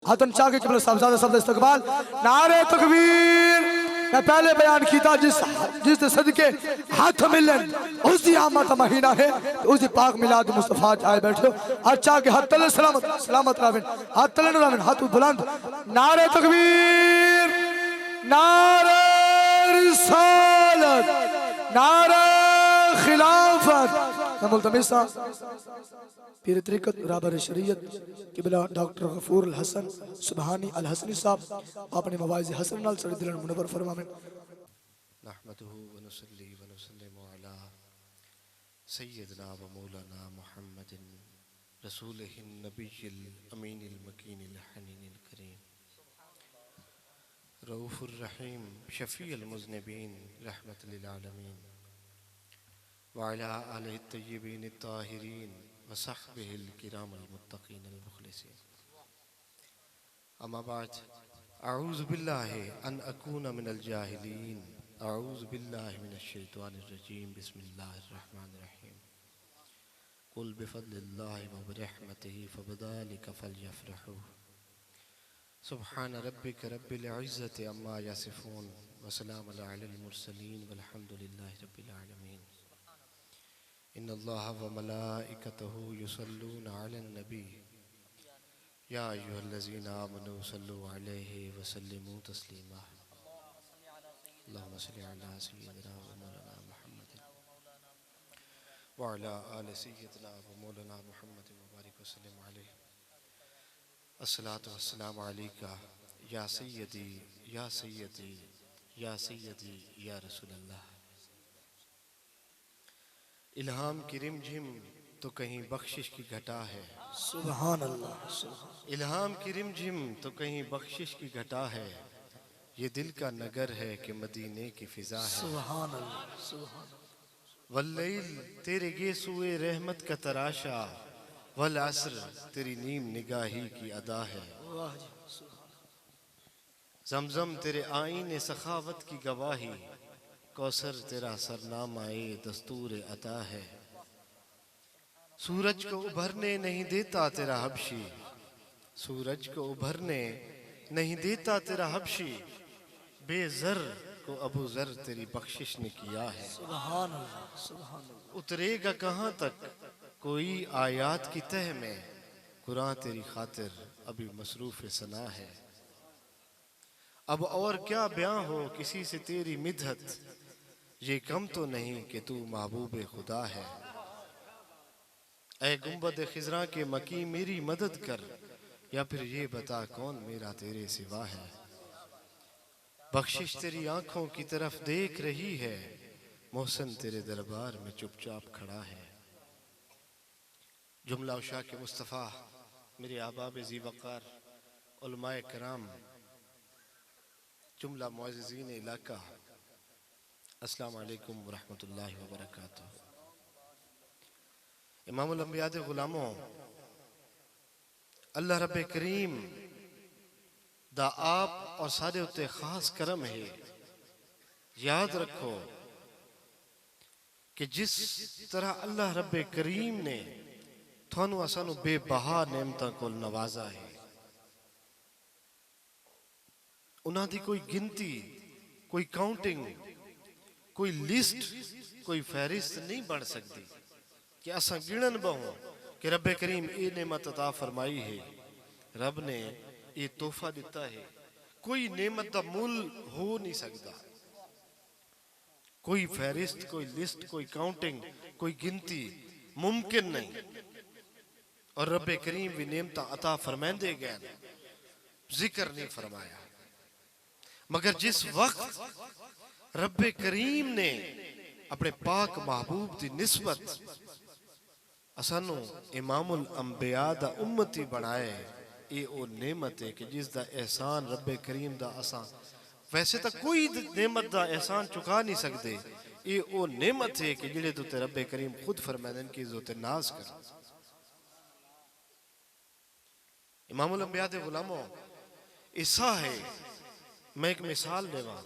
हाथन चाह के किबला साहबजादा शब्द इस्तकबाल नारे तकबीर। मैं पहले बयान किया जिस सदके हाथ मिलन उस दी आमद महीना है उस दी पाक मिलाद मुस्तफा आए बैठे और चाह के हाथ तले सलामत सलामत राविन हाथ तले राविन हाथ बुलंद नारे तकबीर नारे रिसालत नारे खिलाफत। मुल्तमिसा पीर तरीक़त राबर शरीयत किबला डॉक्टर गफूर अल हसन सुबहानी अल हसनी साहब अपने मवाइज़ हसन नाल सर दिल मुनव्वर फरमावें। नहमदुहु व नुसल्ली व नुसल्लिमु अला सय्यदना व मौलाना मुहम्मदिन रसूलिहिन नबिय्यिल अमीनिल मकीनिल हनीनिल करीम रऊफुर रहीम शफीउल मुज़निबीन रहमतुल लिल आलमीन व अला आलिहि तय्यबीन ताहिरीन व सहबिहिल किरामिल मुत्तक़ीनिल मुखलिसीन। अम्मा बाद अऊज़ु बिल्लाहि अन अकूना मिनल जाहिलीन अऊज़ु बिल्लाहि मिनश शैतानिर रजीम बिस्मिल्लाहिर रहमानिर रहीम कुल बिफज़लिल्लाहि व बिरहमतिही फबिज़ालिका फलयफ़रहू सुब्हान रब्बिका रब्बिल इज़्ज़ति अम्मा यसिफ़ून व सलामुन अलल मुरसलीन वल्हम्दुलिल्लाहि रब्बिल आलमीन। इन्नल्लाह व मलाइकतहु युसल्लूना अलन नबी या अय्युहल्लज़ीना आमनू सल्लु अलैहि व सल्लिमू तस्लीमा। अल्लाहुम्मा सल्लि अला सय्यिदिना व मौलाना मुहम्मदिन व अला आलि सय्यिदिना व मौलाना मुहम्मदिन व बारिक व सल्लिम अलैहि। अस्सलातु वस्सलामु अलैका या सय्यदी या सय्यदी या सय्यदी या रसूलल्लाह। इल्हाम की रिमझिम तो कहीं बख्शिश की घटा है सुभान अल्लाह। इल्हाम की रिमझिम तो कहीं बख्शिश की घटा है ये दिल का नगर है कि मदीने की फिजा है। सुभान अल्लाह सुभान वल्लैल तेरे गेसुए रहमत का तराशा वल असर तेरी नीम निगाही की अदा है। वाह जी जमजम तेरे आईने सखावत की गवाही कौसर तेरा सरनामाए दस्तूर अता है। सूरज को उभरने नहीं देता तेरा हबशी सूरज को उभरने नहीं देता तेरा हबशी बेज़र को अबू ज़र तेरी बख्शिश ने किया है। सुभान अल्लाह सुभान अल्लाह। उतरेगा कहाँ तक कोई आयात की तह में कुरान तेरी खातिर अभी मसरूफ़ सना है। अब और क्या बयां हो किसी से तेरी मिदहत ये कम तो नहीं कि तू महबूब खुदा है। ऐ गुंबद खिज़रा के मकी मेरी मदद कर या फिर ये बता कौन मेरा तेरे सिवा है। बख्शिश तेरी आंखों की तरफ देख रही है मोहसन तेरे दरबार में चुपचाप खड़ा है। जुमला उशा के मुस्तफ़ा मेरे अहबाब ज़ी वक़ार उलमाए कराम जुमला मुअज़्ज़िज़ीन इलाका अस्सलामु अलैकुम व रहमतुल्लाहि व बरकातुहू। इमामुल अंबिया दे गुलामों अल्लाह रब्बे करीम दा आप और सारे उत्ते खास करम है। याद रखो कि जिस तरह अल्लाह रब्बे करीम ने थानू असानू बेबहा नेमतां कोल नवाजा है उन्हां दी कोई गिनती कोई काउंटिंग कोई लिस्ट कोई फहरिस्त नहीं बन सकती कि असा गिणन बहु कि रब्बे करीम ये नेमत अता फरमाई है रब ने ये तोहफा दिता है। कोई नेमत दा मुल हो नहीं सकता। कोई फहरिस्त कोई लिस्ट कोई काउंटिंग कोई गिनती मुमकिन नहीं। और रब्बे करीम भी नेमत अता फरमांदे गए जिक्र नहीं फरमाया मगर जिस वक्त रब्बे करीम ने अपने पाक महबूब की निस्बत असानू इमामुल अंबिया दा उम्मती बनाए ये ओ नेमत है कि जिसदा एहसान रब्बे करीम दा असा वैसे तो कोई नेमत दा एहसान चुका नहीं सकते। ये ओ नेमत है कि जिहड़े तो रब्बे करीम खुद फरमाते कि जोते नाज कर। इमामुल अंबिया दे गुलामों ऐसा है मैं एक मिसाल देवा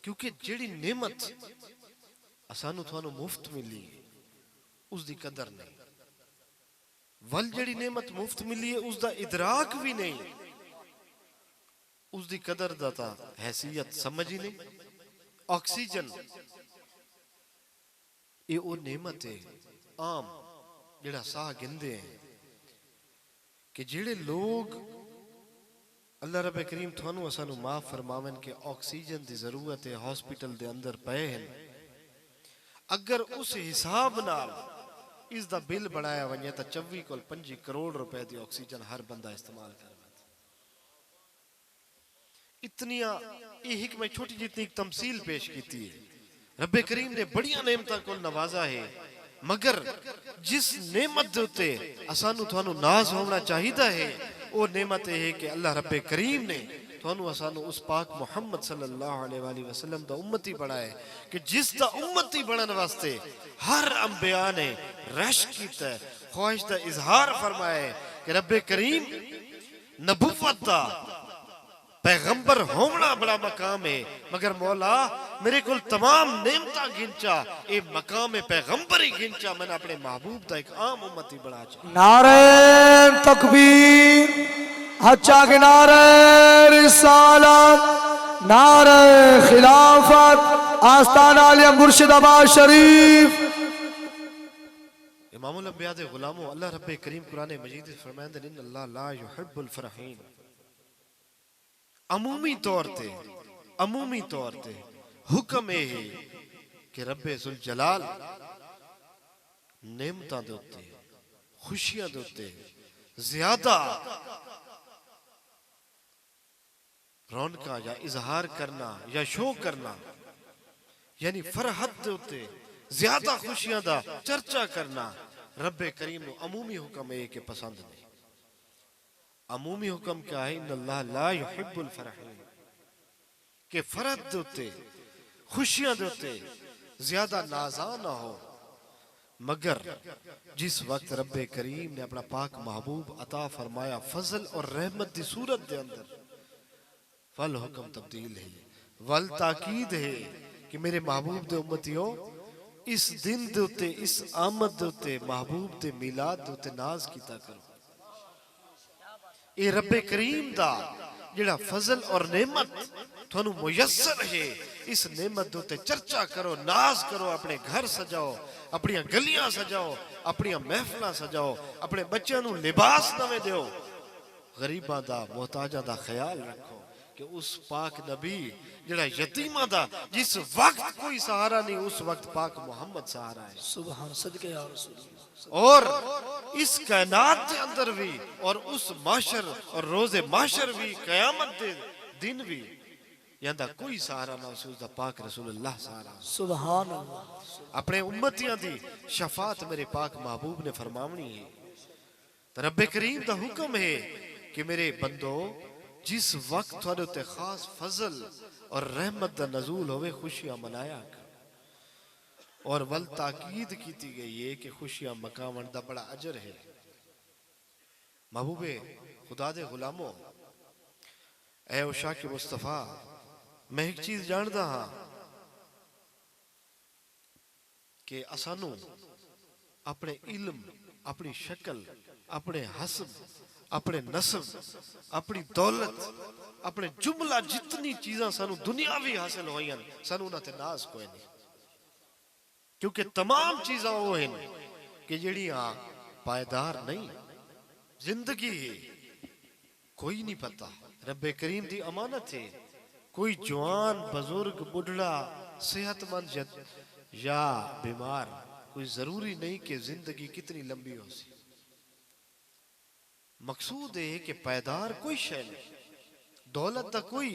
क्योंकि जेड़ी नेमत असानू थानू मुफ्त मिली है उसकी कदर नहीं वल जेड़ी नेमत मुफ्त मिली है उसका इदराक भी नहीं उसकी कदर दा तां हैसियत समझ ही नहीं। ऑक्सीजन ये वो नेमत है आम जेड़ा साह गिनदे हैं कि जेड़े लोग अल्लाह रब करीम थानू असानू माफ फरमावन के ऑक्सीजन की जरूरत है हॉस्पिटल दे अंदर पे हैं, अगर उस हिसाब नाल इसका बिल बनाया वने तो 24 करोड़ रुपए की ऑक्सीजन हर बंदा इस्तेमाल कर। इतनिया एक मैं छोटी जितनी एक तमसील पेश की है। रब्बे करीम ने बड़िया नेमतां को नवाजा है, मगर जिस नेमत दे उत्ते असानू थानू नाज होना चाहिए है वो नेमत है कि अल्लाह रब्बे करीम ने थानू असानू उस पाक मुहम्मद सल्लल्लाहु अलैहि वसल्लम दा उम्मती बनाए कि जिस दा उम्मती बनने वास्ते हर अंबिया ने रश कीता है, ख्वाहिश दा इजहार फरमाए कि रब्बे करीम नबुव्वत दा पैगंबर होना बड़ा मकाम है, मगर मौला मेरे को तमाम नेमता गिनचा ये मकाम पैगंबर ही गिनचा मैंने अपने महबूब का एक आम उम्मती बना चाहिए। नारे तकबीर, अच्छा के नारे रिसालत, नारे खिलाफत, आस्ताना आलिया मुर्शिदाबाद शरीफ। इमामुल अंबिया दे गुलामों, अल्लाह रब्बे करीम कुरान मजीद में फरमाते हैं अल्लाह ला युहिब्बुल फरहीन। अमूमी तौर ते हुक्म यह है कि रब्बे जुल जलाल नेमतां दे उत्ते खुशियां दे उत्ते ज्यादा रौनकां या इजहार करना या शो करना, यानी फरहत दे उत्ते ज्यादा खुशियां दा चर्चा करना रब्बे करीम नू अमूमी हुक्म है कि पसंद नहीं। अमूमी हुक्म क्या है? इन्नल्लाह ला युहिब्बुल फरहीन, के फरहत दे उत्ते खुशियां दे उत्ते ज्यादा नाज़ा ना हो। मगर जिस वक्त रब्बे करीम ने अपना पाक महबूब अता फरमाया फजल और रहमत की सूरत के अंदर, फल हुक्म तब्दील है, वल ताकीद है कि मेरे महबूब दे उम्मतियों इस दिन दे उत्ते इस आमद दे उत्ते महबूब दे मिलाद दे उत्ते नाज कीता करो। ये रब्बे करीम दा जेड़ा फजल और नेमत थानू मुयस्सर है, इस नेमत दे उत्ते चर्चा करो, नाज करो, अपने घर सजाओ, अपनी गलियां सजाओ, अपनी महफिलां सजाओ, अपने बच्चों नू लिबास नवे दियो, गरीबां दा मोहताजां दा ख्याल रखो कि उस पाक नबी जेड़ा यतीमा दा जिस वक्त कोई सहारा नहीं उस वक्त पाक मोहम्मद सहारा है। सुभान सदके या रसूल। और इस कायनात के अंदर भी और उस माशर और रोजे माशर भी कयामत दे दिन भी यंदा कोई सहारा ना उसदा पाक रसूलुल्लाह सहारा। सुभान अल्लाह। अपने उम्मतियां दी शफात मेरे पाक महबूब ने फरमावनी है। तो रब्बे करीम दा हुक्म है कि मेरे बंदो जिस वक्त थोड़े उत्ते खास फजल और रहमत दा नजूल होवे खुशियां मनाया कर। और वल ताकीद की गई है कि खुशियां मकावन दा बड़ा अजर है। महबूबे खुदा दे गुलामों, ऐ उशा के मुस्तफा, मैं एक चीज जानदा हाँ कि असानू अपने इल्म, अपनी शक्ल, अपने हसब, अपने नसब, अपनी दौलत, अपने जुमला जितनी चीज़ां सानू दुनियावी हासिल होई हैं सानू उन्हां ते नाज कोई नहीं, क्योंकि तमाम चीज़ां वो हैं कि जड़ियां पायदार नहीं। जिंदगी है कोई नहीं पता, रब्बे करीम दी अमानत है। कोई जवान बुजुर्ग बुढ़ा सेहतमंद या बीमार, कोई जरूरी नहीं कि जिंदगी कितनी लंबी हो सी। मकसूद है कि पैदार कोई शय नहीं, दौलत का कोई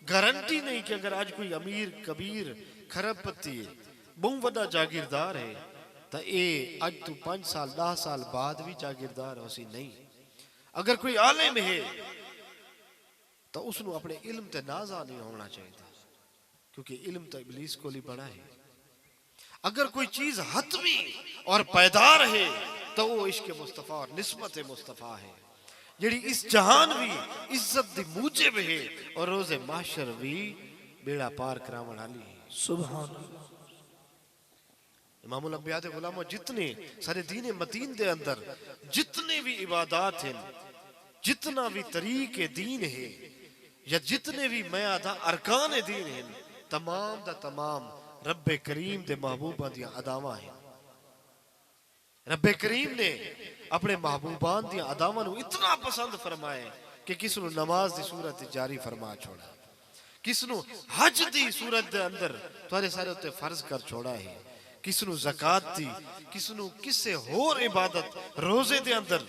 गारंटी नहीं कि अगर आज कोई अमीर कबीर खरबपति है, बहुत बड़ा जागीरदार है, तो ये आज तू 5 साल 10 साल बाद भी जागीरदार हो सी नहीं। अगर कोई आलिम है तो उसनु अपने इल्म ते नाजा नहीं होना चाहिए, क्योंकि इल्म तो इब्लीस को ही बड़ा है। अगर कोई चीज हतमी और पैदार है तो वो इश्क मुस्तफा और निस्बत मुस्तफा है, जेड़ी इस जहान भी इज्जत दी मूजिब है और रोजे माशर भी बेड़ा पार करावण वाली है। सुभान इमामुल अंबिया दे गुलामों, जितने सारे दीन मतीन दे अंदर जितने भी इबादत हैं, जितना भी तरीके दीन है, या जितने भी मैं आदा अरकान दीन हैं तमाम दा तमाम रब्बे करीम दे महबूबां दियां अदावां हैं। रब्बे करीम ने अपने महबूबान दियां अदावां नूं इतना पसंद फरमाया कि किस नूं नमाज दी सूरत जारी फरमा छोड़ा, किस नूं हज दी सूरत दे अंदर तुहाडे सारे उत्ते फर्ज कर छोड़ा है, किस नूं ज़कात दी, किस नूं किसे होर इबादत रोजे दे अंदर।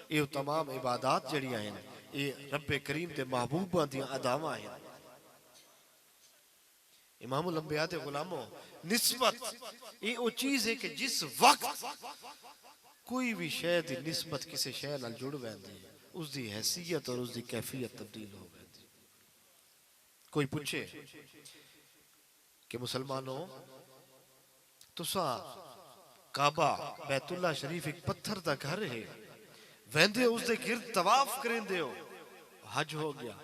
ये तमाम इबादत जड़ियां हैं ये रब्बे करीम दे महबूबां दियां अदावां हैं। इमामुल अंबिया दे गुलामों, निस्बत ये वो चीज है कि जिस वक्त कोई भी शय दी निस्बत किसी शय नाल जुड़ वैंदी है उसकी हैसियत और उसकी कैफियत तब्दील हो वैंदी। कोई पूछे कि मुसलमानों तुसा काबा बैतुल्ला शरीफ एक पत्थर दा घर है, वैंदे उसके गिरद तवाफ करेंदे हो, हज हो गया,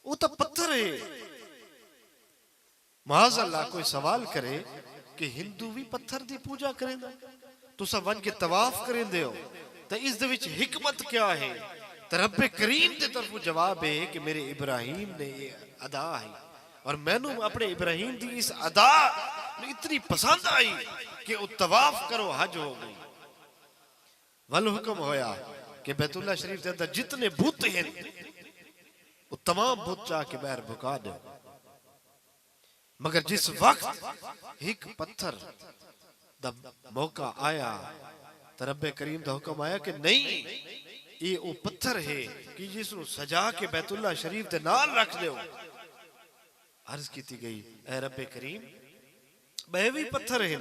वो तो पत्थर है। माज़ अल्लाह कोई सवाल करे कि हिंदू भी पत्थर दी पूजा करेंदा, तुसा वन के तवाफ करेंदे हो, तो इस दे विच हिकमत क्या है? तो रब्बे करीम दे तरफों जवाब है कि मेरे इब्राहिम ने ये अदा है और मैनू अपने इब्राहिम दी इस अदा इतनी पसंद आई कि वो तवाफ करो, हज हो गई। वल हुक्म होया कि बैतुल्ला शरीफ के अंदर जितने बुत हैं वो तमाम बुत चाह के बाहर भुका दो। मगर जिस वक्त एक पत्थर दा मौका आया तो रब्बे करीम दा हुक्म आया कि नहीं ये वो पत्थर है कि जिसनु सजा के बैतुल्ला शरीफ दे नाल रख दो। अर्ज की गई ऐ रब्बे करीम मैं भी पत्थर है,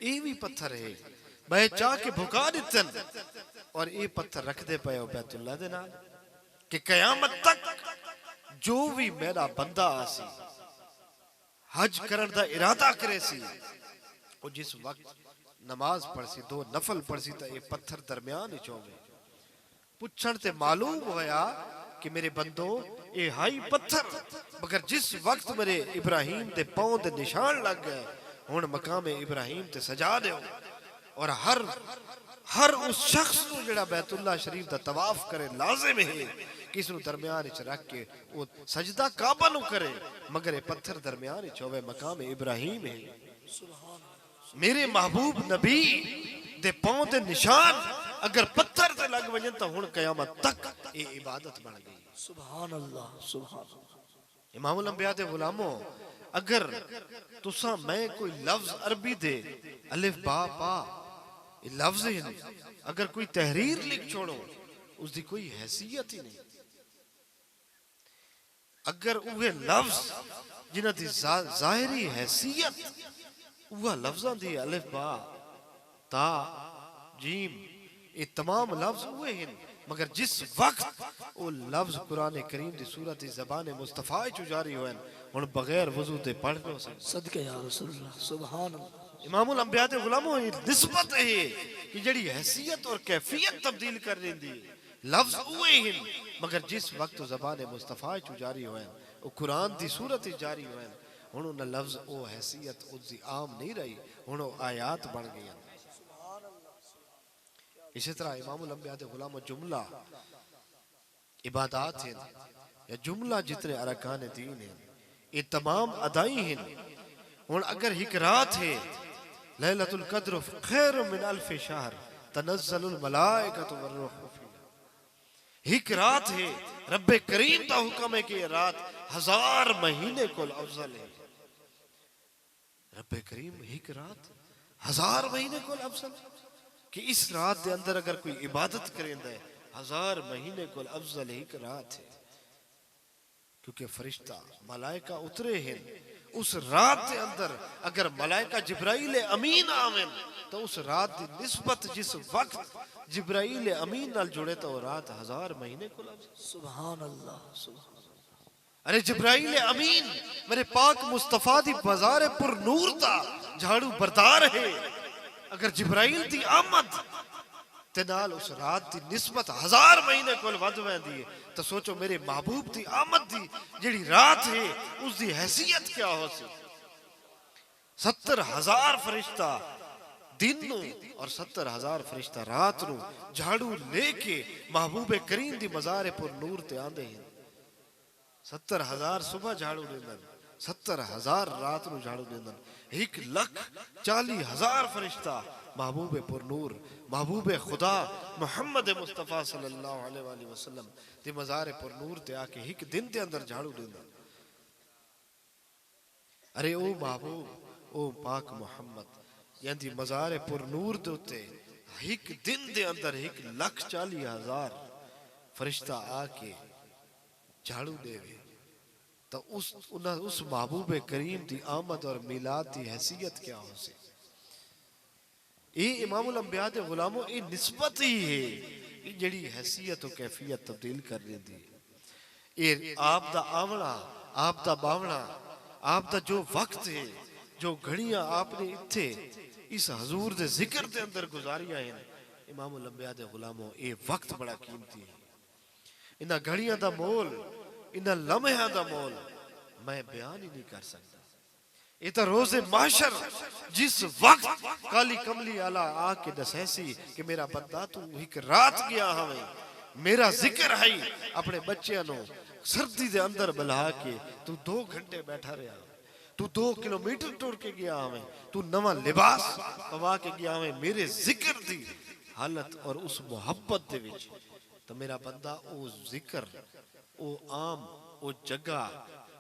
ये भी पत्थर है, मैं चाह के भुका दितन और ये पत्थर रख दे पे बैतुल्ला दे नाल कि कयामत तक जो भी मेरा बंदा आसी हज करन दा इरादा करे सी और जिस वक्त नमाज पढ़सी दो नफल पढ़सी तो ये पत्थर दरमियान ही होवे। पुछण ते मालूम होया कि मेरे बंदो ये हाई पत्थर, मगर जिस वक्त मेरे इब्राहिम दे पांव दे निशान लग गए हुण मकाम इब्राहिम ते सजा दो और हर उस शख्स को जेड़ा बैतुल्ला शरीफ दा तवाफ करे लाजिम है किस नु दरमियान विच रख के वो सजदा काबा नु करे, मगर ये पत्थर दरमियान विच होवे मकाम इब्राहिम है। मेरे महबूब नबी दे पांव दे निशान अगर पत्थर ते लग वजन तो हुण कयामत तक ये इबादत बन गई। सुभान अल्लाह, सुभान अल्लाह। इमामुल अंबिया दे गुलामों, अगर तुसा मैं कोई लफ्ज अरबी दे अलिफ बा पा ये लफ्ज ही नहीं, अगर कोई तहरीर लिख छोड़ो उसकी कोई हैसियत ही नहीं। अगर उहे लफ्ज जिन्हां दी जाहिरी हैसियत वह लफ्जां दी अलिफ बा ता जीम ये तमाम लफ्ज हुए हैं, मगर जिस वक्त वो लफ्ज कुरान करीम दी सूरत ज़बान मुस्तफ़ा चो जारी होए हुण बगैर वजू दे पढ़ लो सदके या रसूल अल्लाह, सुभान अल्लाह। इमामुल अंबिया दे गुलामों ये निस्बत है कि जड़ी हैसियत और कैफियत तब्दील कर देंदी लफ्ज हुए हैं, मगर जिस वक्त ज़बान मुस्तफ़ा चो जारी होए वो कुरान दी सूरत जारी होए हुण उन लफ्ज ओ हैसियत उसकी आम नहीं रही, हुण आयात बन गई। इसी तरह इमामुल अंबिया दे गुलामों जुमला इबादत है या जुमला जितने अरकान दीन है ये तमाम अदाई हैं। हुण अगर एक रात है लैलतुल क़द्र खैरुम मिन अल्फ शहर तनज़्ज़लुल मलाइकतु वर्रूह फीहा, एक रात है रब्बे करीम दा हुक्म है कि ये रात 1000 महीने को अफजल है। रब्बे करीम एक रात 1000 महीने को अफजल कि इस रात के अंदर अगर कोई इबादत करेंदा है 1000 महीने को अफजल एक रात है, क्योंकि फरिश्ता मलाइका उतरे हैं उस रात के अंदर। अगर मलाइका जिब्राइल अमीन आवेन तो उस रात की निस्बत जिस वक्त जिब्राइल अमीन नाल जुड़े तो रात 1000 महीने को सुभान अल्लाह, सुभान। अरे जिब्राइल अमीन मेरे पाक मुस्तफा दी बाजार पुर नूर दा झाड़ू बरदार है। अगर जिब्राइल दी आमद ते नाल उस रात दी निस्बत 1000 महीने कोल वध वैंदी है तो सोचो मेरे महबूब दी आमद दी जेड़ी रात है उसकी हैसियत क्या हो सी। 70,000 फरिश्ता दिन नू और 70,000 फरिश्ता रात नू झाड़ू लेके महबूब करीम दी मज़ार पुर नूर ते आंदे हैं। 70,000 सुबह झाड़ू देंदन, 70,000 रात ਨੂੰ झाड़ू देंदन, 1,40,000 फरिश्ता महबूबे पुरनूर महबूबे खुदा मुहम्मद मुस्तफा सल्लल्लाहु अलैहि वसल्लम ते मज़ार पुरनूर ते आके एक दिन के अंदर झाड़ू देंदन। अरे ओ महबूब ओ पाक मुहम्मद यानी मज़ार पुरनूर दे उत्ते एक दिन दे अंदर 1,40,000 फरिश्ता आके झाड़ू देवे तो उस महबूब करीम की आमद और मिलाद की हैसियत क्या हो सी। ये इमामुल अंबिया दे गुलामों ये निस्बत ही है जिहड़ी हैसियत और कैफियत तब्दील कर देती है। ये आप दा आवना आप दा बावना आप दा जो वक्त है जो घड़ियां आपने इत्थे इस हजूर दे जिक्र दे अंदर गुजारिया हैं इमामुल अंबिया दे गुलामों ये वक्त बड़ा कीमती है। इन्हां घड़ियां दा मोल इन्हां लम्हियां दा मोल मैं बयान ही नहीं कर सकता। ये तो रोज़े माशर जिस वक्त काली कमली आला आके दसैसी कि मेरा बंदा तू एक रात गया हमें मेरा जिक्र है अपने बच्चों नो सर्दी दे अंदर बुला के तू 2 घंटे बैठा रहा तू 2 किलोमीटर टुर के गया हमें तू नवा लिबास पवा के गया हमें मेरे जिक्र दी हालत और उस मोहब्बत दे विच तो मेरा बंदा ओ जिक्र ओ आम ओ जगह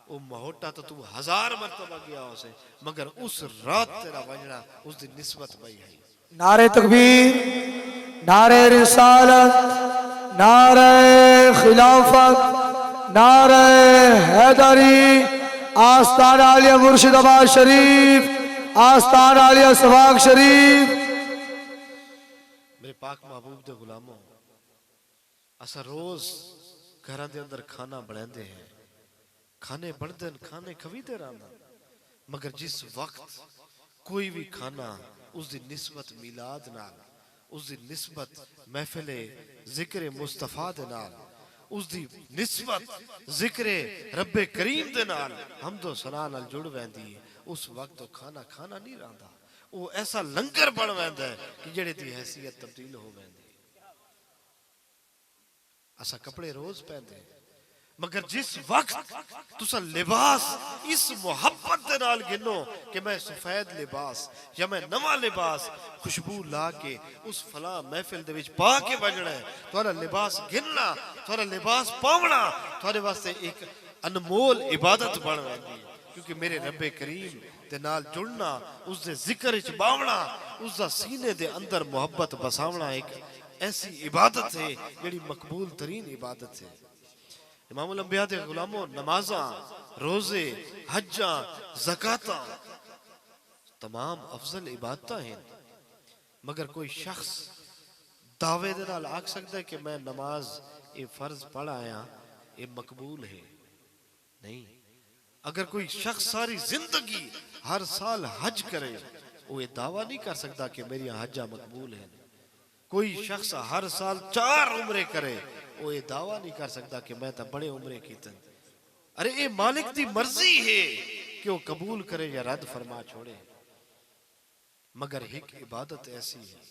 ओ मोहटा तो तू 1000 मरतबा गया उसे मगर उस रात तेरा वजना उस दी निस्बत भाई है। नारे तकबीर नारे रिसालत नारे खिलाफत नारे हैदरी आस्तान आलिया मुर्शिदाबाद शरीफ आस्तान आलिया सवाग शरीफ। मेरे पाक महबूब दे गुलामों असा रोज घर दे अंदर खाना बनाते हैं खाने बनते खाने खवीते रहना मगर जिस वक्त कोई भी खाना उसकी निस्बत मिलाद नाल उसकी निस्बत महफिल जिक्र मुस्तफा दे नाल उसकी निस्बत जिक्र रब्बे करीम दे नाल हमदो सना नाल जुड़ वैंदी है उस वक्त तो खाना खाना नहीं रहा वो ऐसा लंगर बन वैंदा है कि जेड़े दी हैसियत तब्दील हो वैंदी। असा कपड़े रोज पहनते मगर जिस वक्त तुसा लिबास इस मोहब्बत दे नाल गिनो कि मैं सफेद लिबास या मैं नवा लिबास खुशबू ला के उस फला महफिल दे विच पा के बजना है थोड़ा लिबास गिनना थोड़ा लिबास पावना थोड़े वास्ते एक अनमोल इबादत बन वैंदी क्योंकि मेरे रब्बे करीम दे नाल जुड़ना उस दे जिक्र विच बावना उस दा सीने दे अंदर मोहब्बत बसावना एक ऐसी इबादत है जेड़ी मकबूल तरीन इबादत है। इमामुल अंबिया दे गुलामों नमाजा रोजे हज्जा ज़काता तमाम अफजल इबादत हैं मगर कोई शख्स दावे दे नाल आख सकता है कि मैं नमाज ये फर्ज पढ़ आया ये मकबूल है नहीं। अगर कोई शख्स सारी जिंदगी हर साल हज करे वो ये दावा नहीं कर सकता कि मेरी हज्जा मकबूल है। कोई शख्स हर साल 4 उम्रे करे वो ये दावा नहीं कर सकता कि मैं तो बड़े उम्रे कीते। अरे ये मालिक की मर्जी है कि वो कबूल करे या रद्द फरमा छोड़े मगर एक इबादत ऐसी है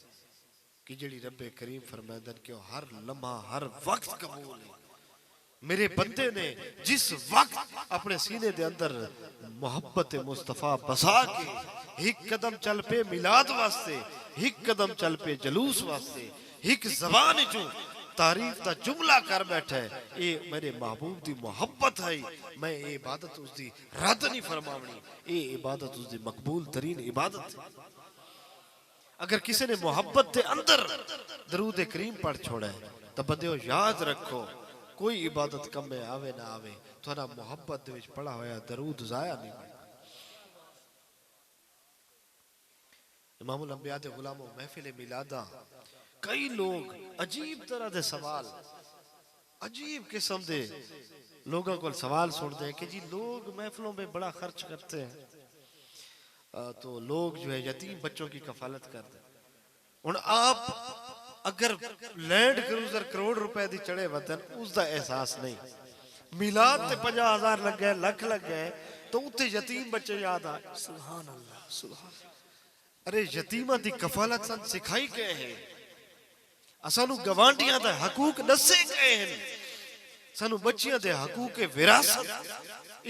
कि जेड़ी रब्बे करीम फरमांदन कि हर लम्हा हर वक्त कबूल है। मेरे बंदे ने जिस वक्त अपने सीने दे अंदर मोहब्बत मुस्तफा बसा के एक कदम चल पे मिलाद वास्ते एक कदम चल पे जलूस वास्ते एक जबान चो तारीफ का जुमला कर बैठा है ये मेरे महबूब की मोहब्बत है मैं ये इबादत उसकी रद्द नहीं फरमावनी ये इबादत उसकी मकबूल तरीन इबादत है। अगर किसी ने मोहब्बत के अंदर दरूद करीम पढ़ छोड़ा है तो बंदे याद रखो कोई इबादत कम में आवे ना आवे थोड़ा मोहब्बत दे विच पढ़ा होया दरूद जाया नहीं। इमामुल अंबिया दे गुलामों महफिल मिलादा कई लोग अजीब तरह दे सवाल अजीब किस्म दे लोगों को सवाल सुनते हैं कि जी लोग महफिलों में बड़ा खर्च करते हैं तो लोग जो है यतीम बच्चों की कफालत करते हैं। हुण आप अगर लैंड क्रूजर करोड़ रुपए दी चढ़े वतन उसका एहसास नहीं मिलाद ते 50,000 लग गए लख लग गए तो उत्ते यतीम बच्चे याद आ सुभान अल्लाह सुभान। अरे यतीमा दी कफालत सन सिखाई गए हैं असानू गवांडियां दा हकूक दसे गए हैं सानू बच्चियां दे हकूक विरासत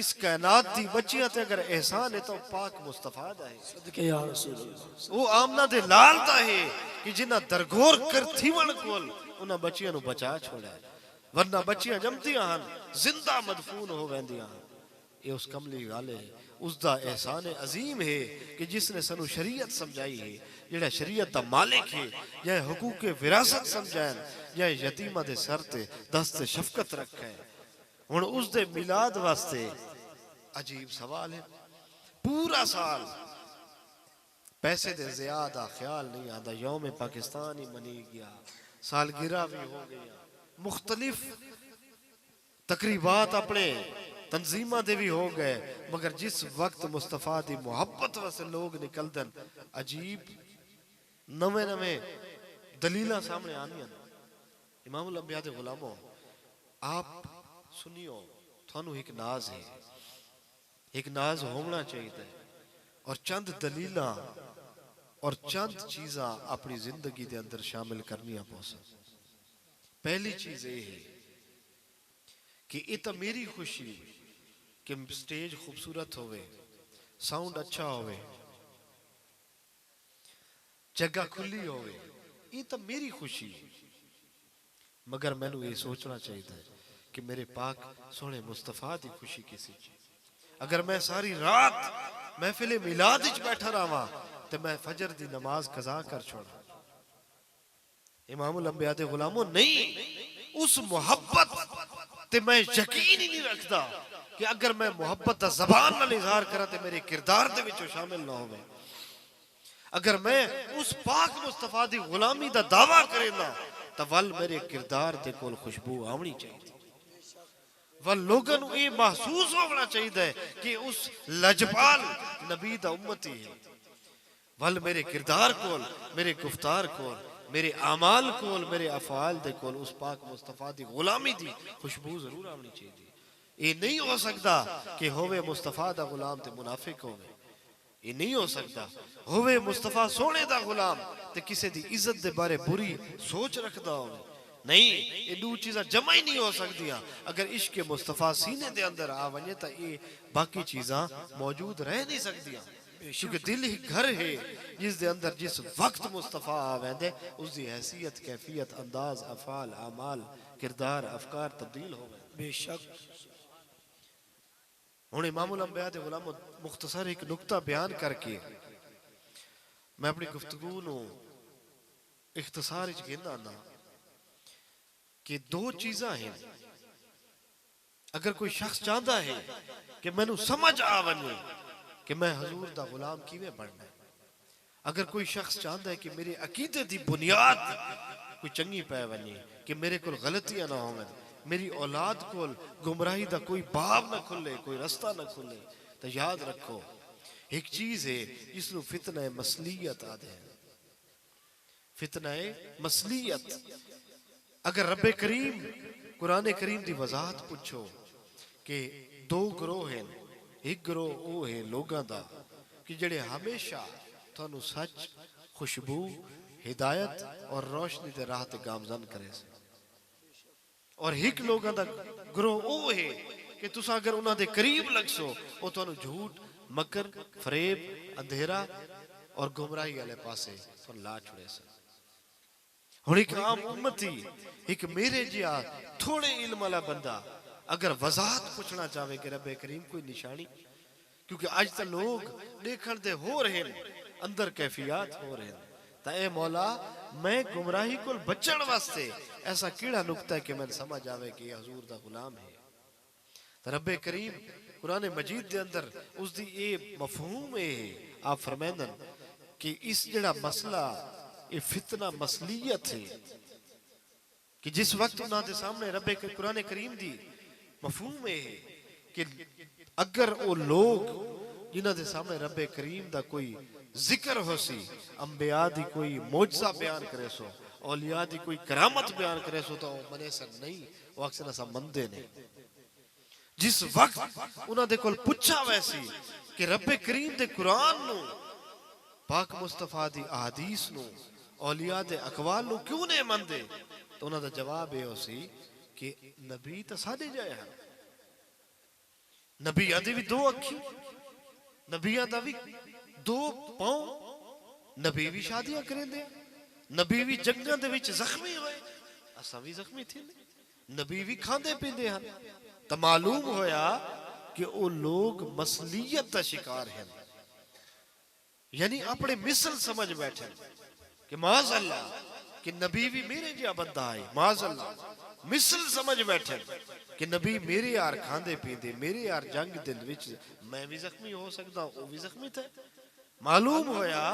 इस कायनात दी बच्चियां ते अगर एहसान है तो पाक मुस्तफा दा है सदके या रसूल अल्लाह। वो आमना दे लाल दा है कि जिन्ना दरगोर कर थीवण कोल उन्हां बच्चियां नु बचा छोड़ा है वरना बच्चियां जमदियां हन जिंदा मदफून हो वेंदियां हन। ये उस कमली वाले उसका एहसान अजीम है कि जिसने सानू शरीयत समझाई है जेड़ा शरीयत दा मालिक है या हुकूक विरासत समझान या यतीमा दे सर ते दस्त शफकत रखे हुण उस दे मिलाद वास्ते अजीब सवाल है। पूरा साल पैसे दे ज़ियादा ख्याल नहीं आता यौम पाकिस्तान ही मनी गया सालगिरह भी हो गया मुख्तलिफ तकरीबात अपने तंजीमा दे भी हो गए मगर जिस वक्त मुस्तफा दी मोहब्बत वास्ते लोग निकलदन अजीब नवे नवे दलीला सामने आनियां। इमामुल अंबिया दे गुलामों आप सुनियो थानू एक नाज है एक नाज होना चाहिए और चंद दलीला और चंद चीज़ा अपनी जिंदगी दे अंदर शामिल करनिया पौसा। पहली चीज ये है कि ये तो मेरी खुशी कि स्टेज खूबसूरत होवे साउंड अच्छा होवे जगह खुली होवे ये तो मेरी खुशी मगर मैनू ये सोचना चाहिए कि मेरे पाक सोने मुस्तफा की खुशी किसी चीज। अगर मैं सारी रात महफिल मिलाद विच बैठा रहा तो मैं फजर दी नमाज कज़ा कर छोड़ा। इमामुल अंबिया दे गुलामों नहीं उस मोहब्बत ते मैं यकीन ही नहीं रखता कि अगर मैं मोहब्बत दा ज़बान नाल इज़हार करा ते मेरे किरदार दे विच शामिल ना होवे। अगर मैं उस पाक मुस्तफा दी गुलामी दा दावा करे ना तो वल मेरे किरदार दे कोल खुशबू आवनी चाहिए वल लोगों नू ये महसूस होना चाहिए कि उस लजपाल नबी दा उम्मती है वल मेरे किरदार कोल मेरे गुफ्तार कोल मेरे आमाल कोल मेरे अफाल दे कोल उस पाक मुस्तफा दी गुलामी दी खुशबू जरूर आनी चाहिए। ये नहीं हो सकता कि होवे मुस्तफा दा गुलाम ते मुनाफिक होवे ये नहीं हो सकता होवे मुस्तफा सोने दा गुलाम ते किसी दी इज्जत दे बारे बुरी सोच रखदा होवे नहीं ये दो चीज़ा जमा ही नहीं हो सकदियां। अगर इश्क मुस्तफा सीने दे अंदर आ वने तो ये बाकी चीज़ा मौजूद रह नहीं सकदियां क्योंकि दिल ही घर है जिस दे अंदर जिस वक्त मुस्तफा आ वेंदे उसकी हैसियत कैफियत अंदाज अफाल आमाल किरदार अफकार तब्दील हो गए बेशक। हुण इमामुल अंबिया दे गुलामों मुख्तसर एक नुक्ता बयान करके मैं अपनी गुफ्तगू नू इख्तिसार विच कहंदा ना कि दो चीज़ां हैं। अगर कोई शख्स चाहता है कि मैनू समझ आ वने कि मैं हजूर दा गुलाम किवें बनना है अगर कोई शख्स चाहता है कि मेरे अकीदे दी बुनियाद कोई चंगी पै वने कि मेरे कोल गलतियां ना होवन मेरी औलाद कोल गुमराही दा कोई बाब ना खुले कोई रास्ता ना खुले तो याद रखो एक चीज है जिसनू फितना मसलियत आदे फितना मसलियत। अगर रब्बे करीम कुरान करीम दी वजाहत पूछो कि दो ग्रोह हैं एक ग्रोह वो है लोगों दा कि जेड़े हमेशा थानू सच खुशबू हिदायत और रोशनी दे राह ते गामजन करे और एक लोगों दा ग्रोह वो है कि तुसा अगर उन्हां दे करीब लगसो वो थानू झूठ मकर फरेब अंधेरा और गुमराही वाले पासे थानू ला छुड़े से। हुण एक आम उम्मती एक मेरे जिहा थोड़े इल्म वाला बंदा अगर वजाहत पूछना चाहे कि रब्बे करीम कोई निशानी क्योंकि आज तो लोग देखण दे हो रहे हैं अंदर कैफियत हो रहे हैं तो ए मौला मैं गुमराही को बचण वास्ते ऐसा कीड़ा नुक्ता है कि मैं समझ आवे कि हजूर दा गुलाम है तो रब्बे करीम कुरान मजीद दे अंदर उसदी ये मफहूम है आप फरमांदन कि इस जड़ा मसला ये फितना मसलियत है कि जिस वक्त उन्हां दे सामने रब्बे कुरान करीम दी मफहूम है कि अगर वो लोग जिन्हां दे सामने रब्बे करीम दा कोई जिक्र हो सी अंबिया दी कोई मौजज़ा बयान करे सो औलिया दी कोई करामत बयान करे सो तो मने सर नहीं वो अक्सर ऐसा मंदे ने जिस वक्त उन्हां दे कोल पुछा वैसी कि रब्बे करीम दे कुरान नू पाक मुस्तफा दी अहादीस नू औलिया दे अकवाल नू क्यों नहीं मनदे तो उन्हां दा जवाब ये हो सी कि नबी तो साढ़े जाए हैं, नबियां दी भी दो अखी, नबियां दा भी दो पांव, नबी भी शादियां करेंदे, नबी भी जंगां दे विच जख्मी होए, असां भी जख्मी थे, नबी भी खांदे पींदे हैं। तो मालूम होया कि वो लोग मसलियत का शिकार हैं, यानी अपने मिसल समझ बैठे कि माज़ अल्लाह कि नबी भी मेरे जिहा बंदा है, माज़ अल्लाह मिसल समझ बैठे कि नबी मेरे यार खांदे पींदे, मेरे यार जंग दिल विच मैं भी जख्मी हो सकता, वो भी जख्मी थे। मालूम होया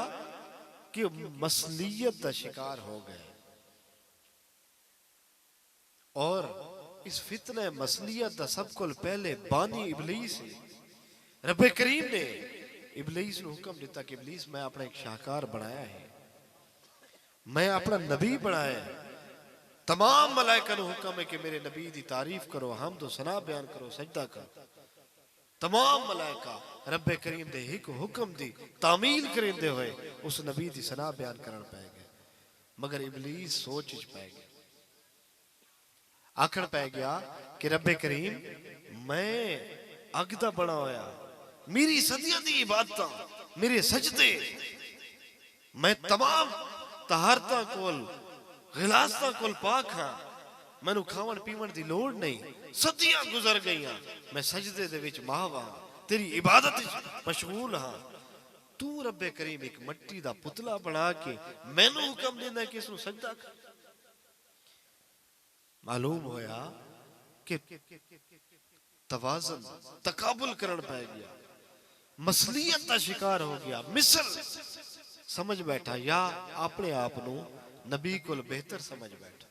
कि मसलियत का शिकार हो गए और इस फितने मसलियत का सब को पहले बानी इबलीस है। रब्बे करीम ने इबलीस को हुक्म दिता कि इबलीस मैं अपना एक शाहकार बनाया है, मैं अपना नबी बनाया है, तमाम मलाइका को हुक्म है कि मेरे नबी की तारीफ करो, हम तो सना बयान करो, सजदा करो। तमाम मलाइका रब्बे करीम दे एक हुक्म दी तामील करेंदे हुए उस नबी की सना बयान करन पै गए, मगर इबलीस सोच च पै गया, आखड़ पै गया कि रब्बे करीम मैं अग दा बना होया, मेरी सदियां दी इबादतां, मेरे सजदे, मैं तमाम तहारतां कोल गिलासतां कोल पाक हां, मैनू खावन पीवन दी लोड़ नहीं, सदियां गुजर गईयां, मैं सजदे दे विच माहव हां, तेरी इबादत विच मशगूल हां। तू रब्बे करीम एक मट्टी दा पुतला बना के मैनू हुक्म देंदा कि इसनू सजदा कर। मालूम होया कि तवाज़ुन तकाबुल करन पै गया, मसलियत का शिकार हो गया, मिसल समझ बैठा या अपने आप नू नबी को बेहतर समझ बैठा।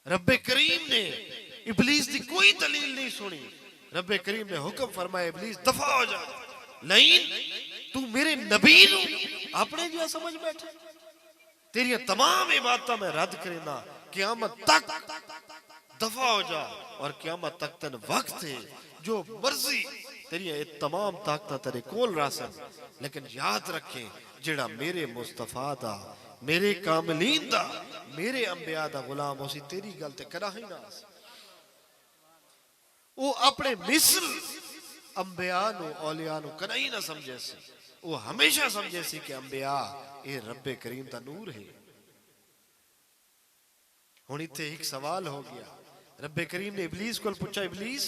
रब्बे करीम ने इबलीस की कोई दलील नहीं सुनी, रब्बे करीम ने हुक्म फरमाया इबलीस दफा हो जा, नहीं तू मेरे नबी नू अपने जिहा समझ बैठा, तेरिया तमाम इबादतां मैं रद्द करेना, क़यामत तक दफा हो जा, और क़यामत तक तन वक्त है जो मर्जी तेरिया तमाम ताकत तेरे कोल रासन, लेकिन याद रखें जेड़ा मेरे मुस्तफा दा, मेरे कामलीन दा, मेरे अंबिया दा गुलाम उसी तेरी गल ते कदा ही ना। वो अपने मिसल अंबिया नु औलिया नु कदा ही ना समझे सी, वो हमेशा समझे सी कि अंबिया ये रब्बे करीम दा नूर है। हुण इत्थे एक सवाल हो गया, रब्बे करीम ने इबलीस को पूछा इबलीस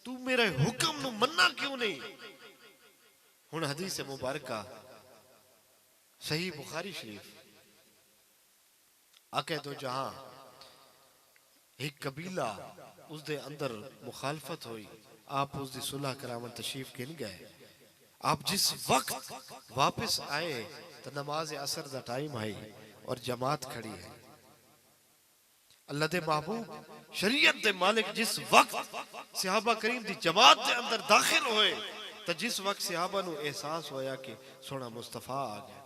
तू मेरे हुक्म नु मन्ना क्यों नहीं। हुण हदीस मुबारका सही बुखारी शरीफ, आके तो जहां एक कबीला उसदे अंदर मुखालफत हुई, आप उसकी सुलह करावन तशरीफ गिन गए। आप जिस वक्त वापस आए तो नमाज असर का टाइम आई और जमात खड़ी है। अल्लाह दे महबूब शरीयत दे मालिक जिस वक्त सहाबा करीम दी जमात दे अंदर दाखिल होए तो जिस वक्त सहाबा नु एहसास होया कि सोना मुस्तफा आ गया,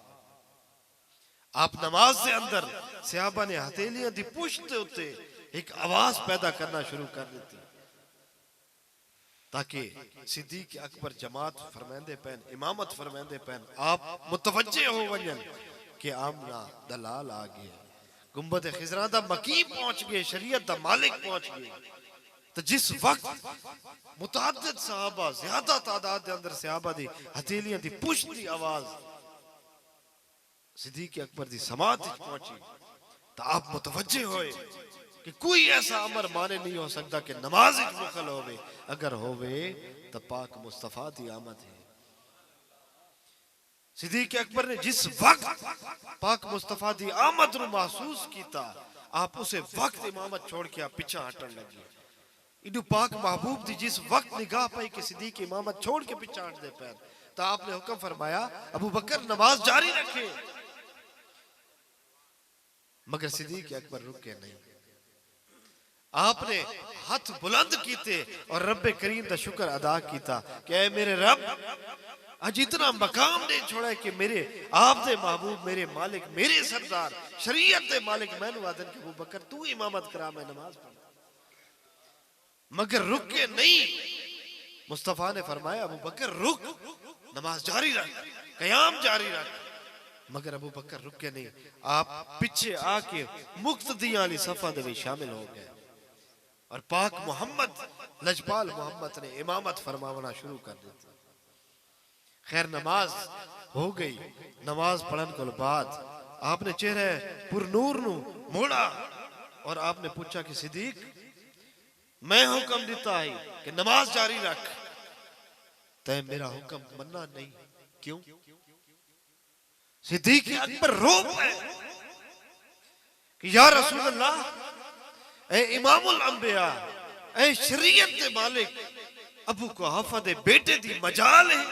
आप नमाज के अंदर सहाबा ने हथेलियां दी पुश्त दे उत्ते एक आवाज पैदा करना शुरू कर दी, ताकि सिद्दीक अकबर जमात फरमांदे पैन, इमामत फरमांदे पैन, आप मुतवज्जे हो वजन कि आमना दलाल आ गया, गुंबद खिजरा दा मकी पहुंच गए, शरीयत दा मालिक पहुंच गए। तो जिस वक्त मुतअद्दिद सहाबा ज्यादा तादाद दे अंदर सहाबा दी हथेलियां दी पुश्त दी आवाज सिद्दीक अकबर दी समात विच पहुंची तो आप मुतवज्जे होए कि कोई ऐसा अमर माने नहीं हो सकता कि नमाज विच मुखल होवे, अगर होवे तो पाक मुस्तफा दी आमद है। सिद्दीक अकबर ने जिस वक्त पाक मुस्तफा दी आमद नु महसूस कीता, आप उसे वक्त इमामत छोड़ के आप पीछे हटन लगे। इदू पाक महबूब दी जिस वक्त निगाह पाई कि सिद्दीक इमामत छोड़ के पीछे हट दे पैन, तो आपने हुक्म फरमाया अबू बकर नमाज जारी रखे, मगर सिद्दीक अकबर रुके नहीं। आपने हाथ बुलंद कीते और रब्बे करीम दा शुक्र अदा कीता कि ऐ मेरे रब आज इतना मकाम नहीं छोड़ा कि मेरे आप दे महबूब, मेरे मालिक, मेरे सरदार, शरीयत दे मालिक मैनू आदन के अबू बकर तू इमामत करा, मैं नमाज पढ़, मगर रुक के नहीं। मुस्तफा ने फरमाया अबू बकर रुक, नमाज जारी रख, कयाम जारी रख, मगर अबू बकर रुक के नहीं। आप पीछे आके मुक्तदियां वाली सफा दे विच शामिल हो गए। और पाक मोहम्मद लजपाल मोहम्मद ने इमामत फरमावना शुरू कर दी। खैर नमाज हो गई। नमाज पढ़न को बाद आपने चेहरे पुरनूर नु मोड़ा और आपने पूछा कि सिद्दीक मैं हुक्म दिता है कि नमाज जारी रख, तय मेरा हुक्म मन्ना नहीं, क्यों? सिद्दीक अकबर रो पए कि या रसूल अल्लाह, ए इमामुल अंबिया, ए शरीयत दे मालिक, अबू कुहाफा दे बेटे दी मजाल है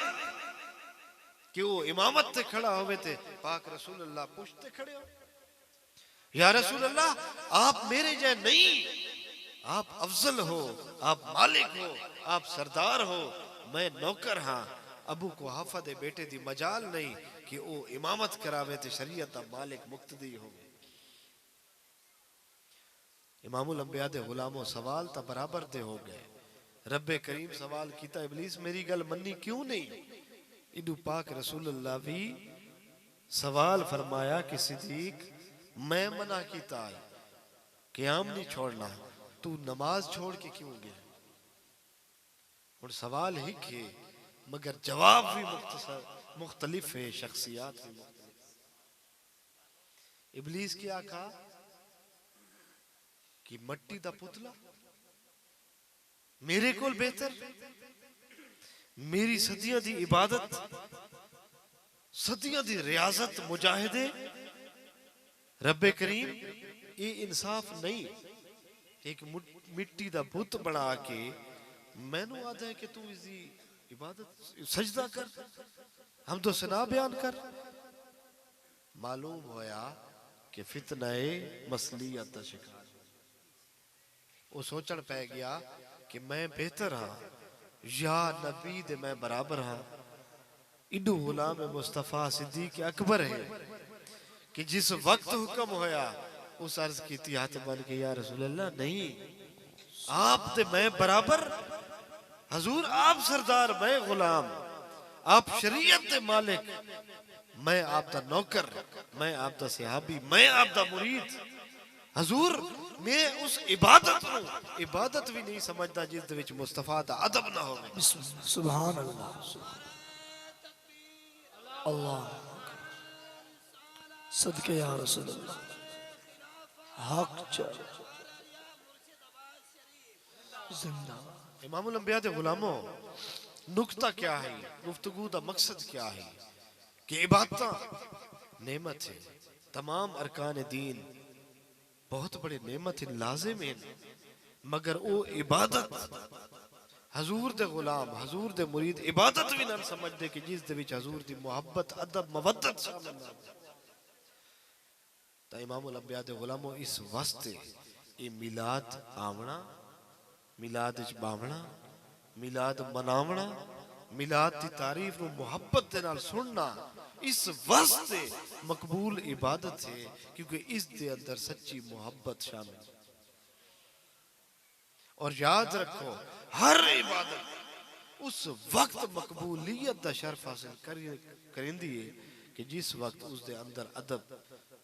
कि वो इमामत ते खड़ा होवे ते पाक रसूल अल्लाह पुछते खड़े हो। या रसूल अल्लाह, आप मेरे जै नहीं, आप अफजल हो, आप मालिक हो, आप सरदार हो, मैं नौकर हाँ। अबू कुहाफा दे बेटे दी मजाल नहीं कि वो इमामत करावे ते शरीयत दा मालिक मुक्तदी हो। इमामुल अंबिया दे गुलामों सवाल ता बराबर दे हो गए। रब्बे करीम सवाल कीता, इबलीस मेरी गल मन्नी क्यों नहीं? इदू पाक रसूलुल्लाह भी सवाल फरमाया कि सिद्दीक मैं मना कीता है, क़याम नहीं छोड़ना, तू नमाज छोड़ के क्यों गया? और सवाल ही के मगर जवाब भी मुख्तलिफ है, शख्सियात भी मुख्तलिफ। इबलीस क्या कहा कि मट्टी दा पुतला मेरे कोल बेहतर, मेरी सदियां दी इबादत, सदियां दी रियाजत मुजाहिदे, रब्बे करीम ये इंसाफ नहीं। एक मिट्टी दा बुत बना के मैनू आदा है कि तू इसकी इबादत सजदा कर, हम तो सना बयान कर। मालूम होया कि फितनाए मसलियत दा शिकार। वो सोचण पै गया कि मैं बेहतर हाँ या नबी दे मैं बराबर हाँ। इडू गुलाम मुस्तफा सिद्दीक अकबर है कि जिस वक्त हुक्म होया उस अर्ज की हाथ बन के, या रसूल अल्लाह नहीं, आप ते मैं बराबर, हजूर आप सरदार, मैं गुलाम, आप शरीयत दे मालिक, मैं आप दा नौकर, मैं आप दा सहाबी, मैं आप दा मुरीद। हजूर मैं उस इबादत नु इबादत भी नहीं समझदा जिस दे विच मुस्तफा दा अदब ना होवे। सुभान अल्लाह, अल्लाह सदके या रसूल अल्लाह, हक चल जिंदाबाद। इमामुल अंबिया दे गुलामों, नुक्ता क्या है, गुफ्तगू दा मकसद क्या है कि इबादत नेमत है। तमाम अरकान दीन बहुत बड़ी नेमत है, लाजिम है, मगर वो इबादत हजूर दे गुलाम, हजूर दे मुरीद इबादत भी ना समझदे कि जिस दे विच हजूर दी मोहब्बत, अदब, मवद्दत शामिल ना हो। ता इमामुल अंबिया दे गुलामों, इस वास्ते ये मिलाद आवना, मिलाद विच बावना, मिलाद मनावना, मिलाद दी तारीफ नु मोहब्बत दे नाल सुनना, इस वास्ते मकबूल इबादत है क्योंकि इस दे अंदर सच्ची मोहब्बत शामिल है। और याद रखो, हर इबादत उस वक्त मकबूलियत दा शर्फ हासिल करेंदी है कि जिस वक्त उस दे अंदर अदब,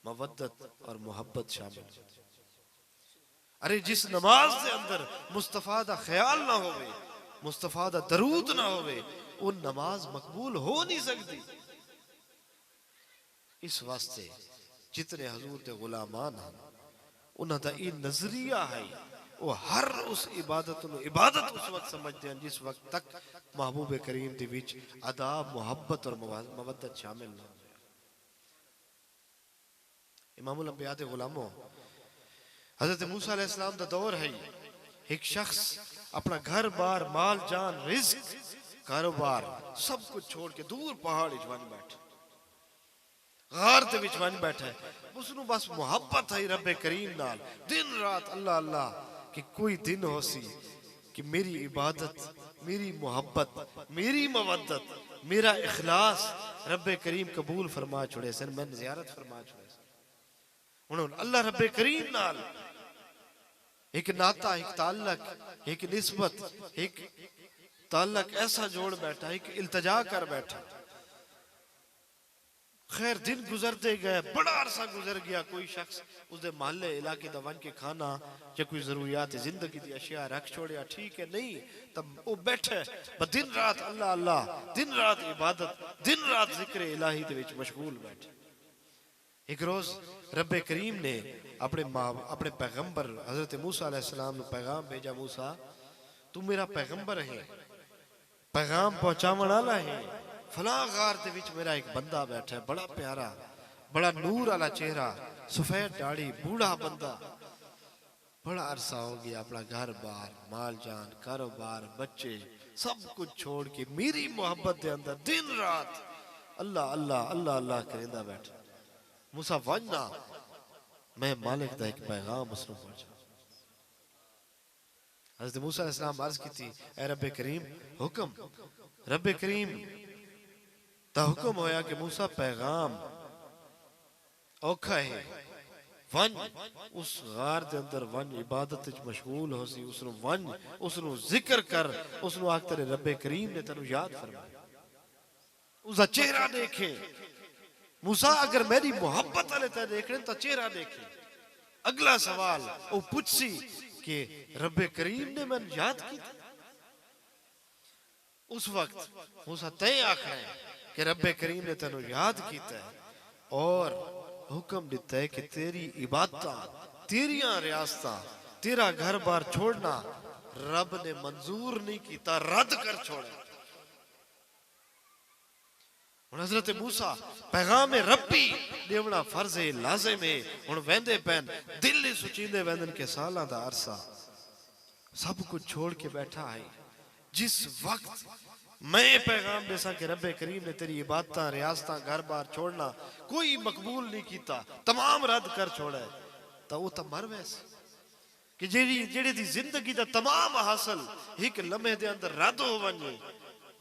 मवद्दत और मोहब्बत शामिल है। अरे जिस नमाज दे अंदर मुस्तफा दा ख्याल ना होवे, मुस्तफा दा दरूद ना होवे, वो नमाज मकबूल हो नहीं सकती। इस वास्ते जितने हजूर दे गुलामान हैं उन्हां दा ये नजरिया है, वो हर उस इबादत नु इबादत उस वक्त समझते हैं जिस वक्त तक महबूब करीम दे विच अदाब, मोहब्बत और मवद्दत शामिल ना हो। इमामुल अंबिया दे गुलामों, हजरत मूसा अलैहिस्सलाम दा दौर है। एक शख्स अपना घर बार, माल जान, रिज्क, कारोबार सब कुछ छोड़ के दूर पहाड़ इजवान बैठा, गार दे विच वन बैठा है। उसनु बस मोहब्बत है रब्बे करीम नाल, दिन रात अल्लाह अल्लाह कि कोई दिन हो सी कि मेरी इबादत, मेरी मोहब्बत, मेरी मवद्दत, मेरा इखलास रब्बे करीम कबूल फरमा छोड़े सन, मैं ज़ियारत फरमा छोड़े सन। उन्होंने अल्लाह रब्बे करीम नाल एक नाता, एक ताल्लुक, एक निस्बत, एक ताल्लुक ऐसा जोड़ बैठा, एक इल्तिजा कर बैठा। खैर दिन गुजरते गए, बड़ा अरसा गुजर गया। कोई शख्स उसके महल्ले इलाके दा वन के खाना या कोई जरूरियात जिंदगी दी अशिया रख छोड़िया, ठीक है नहीं, तब वो बैठे बस दिन रात अल्लाह अल्लाह, दिन रात इबादत, दिन रात जिक्र इलाही दे विच मशगूल बैठे। एक रोज रब्बे करीम ने अपने पैगंबर हजरत मूसा अलैहिस्सलाम को पैगाम भेजा, मूसा तू मेरा पैगंबर है, पैगाम पहुंचावन वाला है। फला गार दे विच मेरा एक बंदा बैठा है, बड़ा प्यारा, बड़ा नूर वाला चेहरा, सफेद दाढ़ी, बूढ़ा बंदा, बड़ा अरसा हो गया अपना घर बार, माल जान, कारोबार, बच्चे सब कुछ छोड़ के मेरी मोहब्बत के अंदर दिन रात अल्लाह अल्लाह अल्लाह अल्लाह करेंदा बैठा। मूसा वजना, मैं मालिक दा एक पैगाम उसनु पहुंचा। हज़रत मूसा अलैहिस्सलाम अर्ज की थी, ए रब्बे करीम हुक्म, रब्बे करीम दा हुक्म होया कि मूसा पैगाम औखा है, वन उस गार दे अंदर वन इबादत विच मशगूल हो सी, उसनु वन उसनु जिक्र कर, उसनु आख तेरे रब्बे करीम ने तेनु याद फरमाया, उसका चेहरा देखे। मूसा अगर मेरी मोहब्बत वाले ते देखने तो चेहरा देखे। अगला सवाल वो पूछसी कि रब्बे करीम ने मैंने याद किया। उस वक्त मूसा तय आखना है कि रब्बे करीम ने तेनु याद किया और हुक्म दिता है कि तेरी इबादत, तेरियां रियासतां, तेरा घर बार छोड़ना रब ने मंजूर नहीं किया, रद्द कर छोड़ा। हज़रत मूसा पैगाम रब्बी देवना फर्ज है, लाजिम है। हुण वेंदे पैन दिल ही सुचींदे वेंदन के सालां दा अरसा सब कुछ छोड़ के बैठा है। जिस वक्त मैं पैगाम देसा कि रब्बे करीम ने तेरी इबादतां, रियासतां, घर बार छोड़ना कोई मकबूल नहीं किया, तमाम रद्द कर छोड़ा है, तो वो तो मर वैसे कि जेड़ी दी जिंदगी दा तमाम हासिल एक लम्हे दे अंदर रद्द हो वने,